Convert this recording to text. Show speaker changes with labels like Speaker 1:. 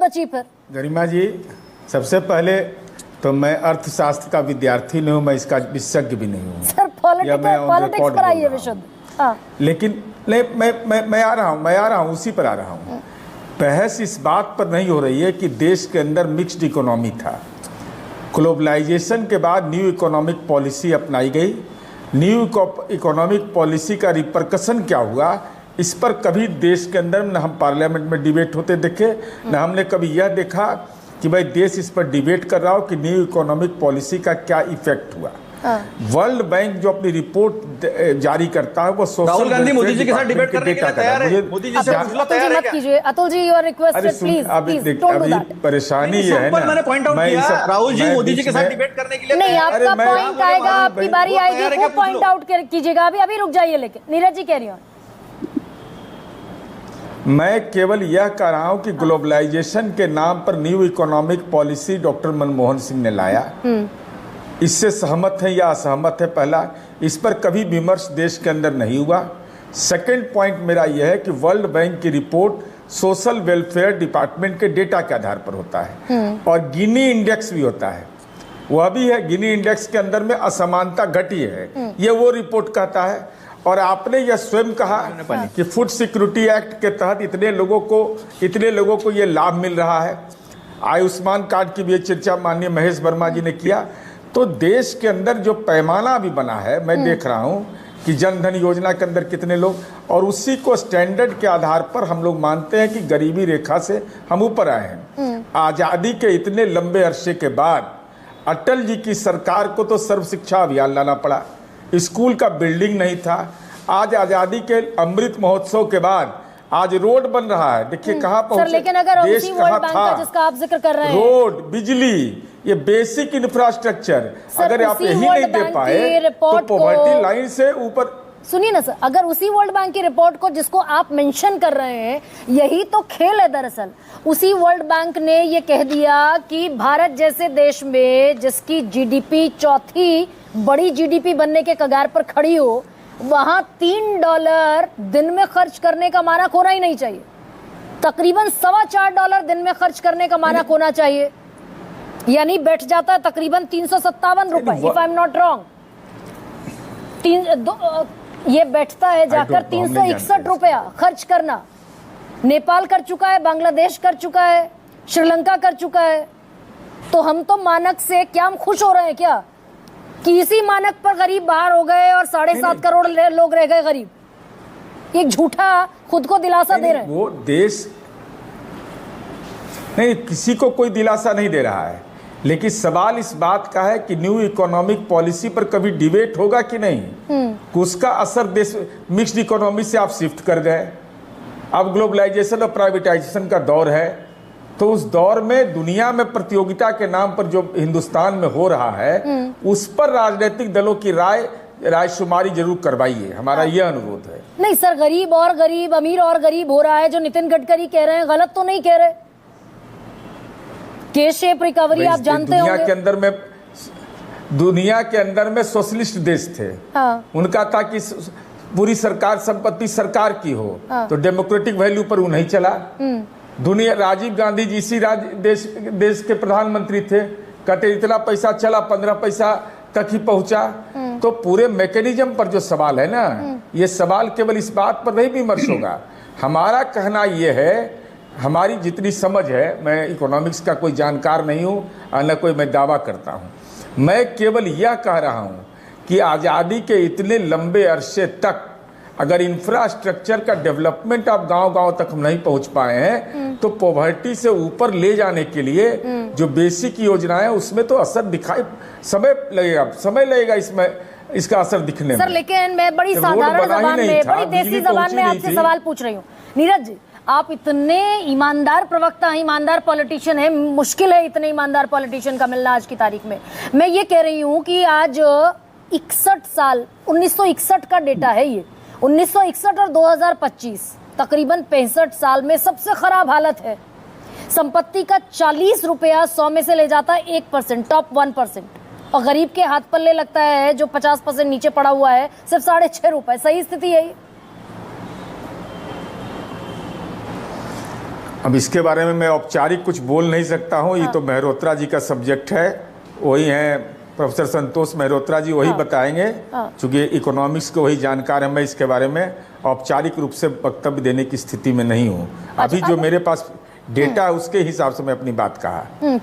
Speaker 1: बची फिर।
Speaker 2: गरिमा जी, सबसे पहले तो मैं अर्थशास्त्र का विद्यार्थी नहीं हूँ, मैं इसका विशेषज्ञ भी नहीं हूँ
Speaker 1: सर। पॉलिटिक्स पर आइए विशुद्ध। हाँ।
Speaker 2: लेकिन मैं आ रहा हूँ उसी पर आ रहा हूँ। बहस इस बात पर नहीं हो रही है कि देश के अंदर मिक्स्ड इकोनॉमी था। ग्लोबलाइजेशन के बाद न्यू इकोनॉमिक पॉलिसी अपनाई गई। न्यू इकोनॉमिक पॉलिसी का रिपरकशन क्या हुआ, इस पर कभी देश के अंदर न हम पार्लियामेंट में डिबेट होते देखे, न हमने कभी यह देखा कि भाई देश इस पर डिबेट कर रहा हो कि न्यू इकोनॉमिक पॉलिसी का क्या इफेक्ट हुआ। वर्ल्ड बैंक जो अपनी रिपोर्ट जारी करता है वो
Speaker 3: राहुल गांधी मोदी जी के साथ डिबेट करने के लिए तैयार है। मोदी जी से पूछना तैयार है क्या?
Speaker 1: Atul ji, you are requested please
Speaker 2: अभी परेशानी ये है ना,
Speaker 3: मैंने पॉइंट आउट किया राहुल जी मोदी जी के साथ डिबेट करने के लिए
Speaker 1: नहीं, आपका पॉइंट आएगा, आपकी बारी आएगी, वो पॉइंट आउट कीजिएगा। अभी रुक जाइए। लेकिन नीरज जी कह रही हूँ,
Speaker 2: मैं केवल यह कह रहा हूं कि ग्लोबलाइजेशन के नाम पर new economic policy doctor Manmohan Singh ने लाया। इससे सहमत है या असहमत है, पहला, इस पर कभी विमर्श देश के अंदर नहीं हुआ। सेकंड पॉइंट मेरा यह है कि वर्ल्ड बैंक की रिपोर्ट सोशल वेलफेयर डिपार्टमेंट के डेटा के आधार पर होता है और गिनी इंडेक्स भी होता है, वह भी है। गिनी इंडेक्स के अंदर में असमानता घटी है, ये वो रिपोर्ट कहता है। और आपने यह स्वयं कहा कि फूड सिक्योरिटी एक्ट के तहत इतने लोगों को ये लाभ मिल रहा है। आयुष्मान कार्ड की भी चर्चा माननीय महेश वर्मा जी ने किया। तो देश के अंदर जो पैमाना भी बना है, मैं देख रहा हूं कि जन धन योजना के अंदर कितने लोग, और उसी को स्टैंडर्ड के आधार पर हम लोग मानते हैं कि गरीबी रेखा से हम ऊपर आए हैं। आज़ादी के इतने लंबे अरसे के बाद अटल जी की सरकार को तो सर्व शिक्षा अभियान लाना पड़ा, स्कूल का बिल्डिंग नहीं था। आज आज़ादी के अमृत महोत्सव के बाद आज रोड बन रहा है, देखिए कहाँ पहुंचे।
Speaker 1: लेकिन अगर देश कहाँ था, जिसका आप जिक्र कर रहे हैं,
Speaker 2: रोड, बिजली, ये बेसिक इंफ्रास्ट्रक्चर अगर आप यही नहीं दे पाए तो पॉवर्टी लाइन से ऊपर।
Speaker 1: सुनिए ना सर, अगर उसी वर्ल्ड बैंक की रिपोर्ट को जिसको आप मेंशन कर रहे हैं, यही तो खेल है दरअसल। उसी वर्ल्ड बैंक ने ये कह दिया कि भारत जैसे देश में जिसकी जीडीपी चौथी बड़ी जीडीपी बनने के कगार पर खड़ी हो, वहां $3 दिन में खर्च करने का मानक होना ही नहीं चाहिए। तकरीबन $4.25 दिन में खर्च करने का मानक होना चाहिए, यानी बैठ जाता है तकरीबन 357 रुपए, if I am not wrong. ये बैठता है जाकर 361 रुपया खर्च करना। नेपाल कर चुका है, बांग्लादेश कर चुका है, श्रीलंका कर चुका है। तो हम तो मानक से क्या हम खुश हो रहे हैं क्या कि इसी मानक पर गरीब बाहर हो गए और 7.5 करोड़ लोग रह गए गरीब। एक झूठा खुद को दिलासा दे रहे हैं।
Speaker 2: वो देश नहीं, किसी को कोई दिलासा नहीं दे रहा है, लेकिन सवाल इस बात का है कि न्यू इकोनॉमिक पॉलिसी पर कभी डिबेट होगा कि नहीं। उसका असर देश मिक्स्ड इकोनॉमी से आप शिफ्ट कर गए। अब ग्लोबलाइजेशन और प्राइवेटाइजेशन का दौर है, तो उस दौर में दुनिया में प्रतियोगिता के नाम पर जो हिंदुस्तान में हो रहा है, उस पर राजनीतिक दलों की रायशुमारी जरूर करवाइए, हमारा यह अनुरोध है।
Speaker 1: नहीं सर, गरीब और गरीब, अमीर और गरीब हो रहा है। जो नितिन गडकरी कह रहे हैं गलत तो नहीं कह रहे। के शेप रिकवरी आप जानते होंगे।
Speaker 2: दुनिया के अंदर में सोशलिस्ट देश थे। उनका था कि पूरी सरकार संपत्ति सरकार की हो, तो डेमोक्रेटिक वैल्यू पर वो नहीं चला। दुनिया, राजीव गांधी जी इसी देश के प्रधानमंत्री थे, कहते इतना पैसा चला 15 पैसा तक ही पहुंचा। तो पूरे मैकेनिज्म पर जो सवाल है ना, ये सवाल केवल इस बात पर नहीं विमर्श होगा। हमारा कहना यह है, हमारी जितनी समझ है, मैं इकोनॉमिक्स का कोई जानकार नहीं हूँ और न कोई मैं दावा करता हूँ, मैं केवल यह कह रहा हूँ कि आज़ादी के इतने लंबे अरसे तक अगर इंफ्रास्ट्रक्चर का डेवलपमेंट आप गांव-गांव तक हम नहीं पहुंच पाए हैं, तो पॉवर्टी से ऊपर ले जाने के लिए जो बेसिक योजनाएं, उसमें तो असर दिखाई समय लगेगा इसमें, इसका असर दिखने में।
Speaker 1: सर लेकिन मैं बड़ी साधारण जबान में, बड़ी देसी जबान में आपसे सवाल पूछ रही हूँ। नीरज जी, आप इतने ईमानदार प्रवक्ता हैं, ईमानदार पॉलिटिशियन हैं, मुश्किल है इतने ईमानदार पॉलिटिशियन का मिलना आज की तारीख में। मैं ये कह रही हूँ कि आज 61 साल, 1961 का डेटा है ये, 1961 और 2025 तकरीबन 65 साल में सबसे खराब हालत है। संपत्ति का 40 रुपया 100 में से ले जाता है 1%, टॉप 1%, और गरीब के हाथ पल्ले लगता है जो 50% नीचे पड़ा हुआ है सिर्फ 6.5 रुपए। सही स्थिति है ये?
Speaker 2: अब इसके बारे में मैं औपचारिक कुछ बोल नहीं सकता हूँ, ये तो मेहरोत्रा जी का सब्जेक्ट है, वही है प्रोफेसर संतोष मेहरोत्रा जी, वही बताएंगे, क्योंकि इकोनॉमिक्स के वही जानकार है। मैं इसके बारे में औपचारिक रूप से वक्तव्य देने की स्थिति में नहीं हूँ। अभी जो मेरे पास डेटा है उसके हिसाब से मैं अपनी बात कहा।